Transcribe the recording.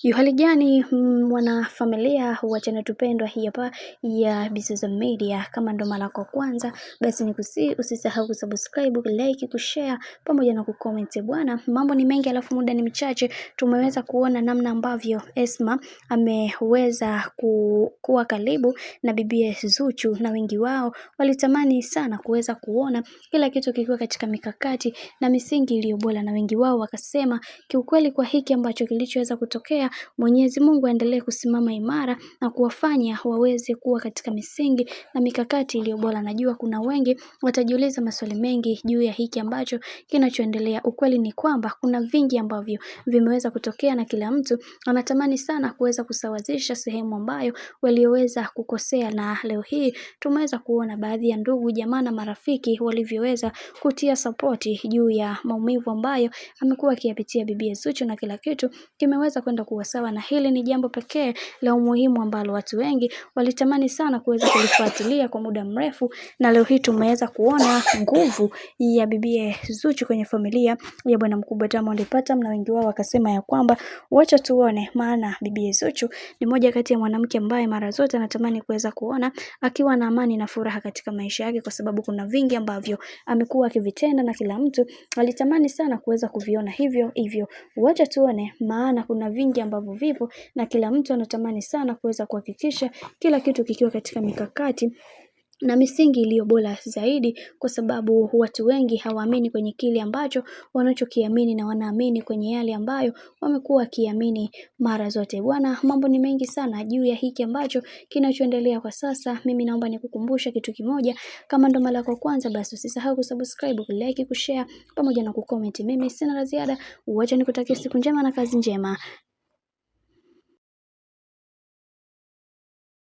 Hali gani mwanafamilia wa channel tupendwa hii hapa ya Bizoza Media. Kama ndo mara kwa kwanza, basi usisahau kusubscribe, like, kushare pamoja na kucomment bwana. Mambo ni mengi alafu muda ni mchache. Tumeweza kuona namna ambavyo Esma ameweza kuwa karibu na bibie Zuchu, na wengi wao walitamani sana kuweza kuona kila kitu kikiwa katika mikakati na misingi iliyo bora, na wengi wao wakasema kiukweli kwa hiki ambacho kilichoweza kutokea, Mwenyezi Mungu aendelee kusimama imara na kuwafanya waweze kuwa katika misingi na mikakati iliyo bora. Najua kuna wengi watajiuliza maswali mengi juu ya hiki ambacho kinachoendelea. Ukweli ni kwamba kuna vingi ambavyo vimeweza kutokea na kila mtu anatamani sana kuweza kusawazisha sehemu ambayo walioweza kukosea, na leo hii tumeweza kuona baadhi ya ndugu jamaa na marafiki walivyoweza kutia sapoti juu ya maumivu ambayo amekuwa akiyapitia bibi Zuchu, na kila kitu kimeweza kwenda kuwa sawa, na hili ni jambo pekee la umuhimu ambalo watu wengi walitamani sana kuweza kulifuatilia kwa muda mrefu, na leo hii tumeweza kuona nguvu ya bibi Zuchu kwenye familia ya bwana mkubwa Diamond Platnumz, na wengi wao wakasema ya kwamba wacha tuone, maana bibi Zuchu ni moja kati ya mwanamke ambaye mara zote anatamani kuweza kuona akiwa na amani na furaha katika maisha yake, kwa sababu kuna vingi ambavyo amekuwa akivitenda na kila mtu alitamani sana kuweza kuviona hivyo. Wacha tuone, maana kuna vingi ambavyo vipo na kila mtu anatamani sana kuweza kuhakikisha kila kitu kikiwa katika mikakati na misingi iliyo bora zaidi, kwa sababu watu wengi hawaamini kwenye kile ambacho wanachokiamini, na wanaamini kwenye yale ambayo wamekuwa wakiamini mara zote. Bwana, mambo ni mengi sana juu ya hiki ambacho kinachoendelea kwa sasa. Mimi naomba nikukumbusha kitu kimoja, kama ndo mara kwa kwanza, basi usisahau kusubscribe, kulike, kushare pamoja na kucomment. Mimi sina la ziada, uache nikutakie siku njema na kazi njema.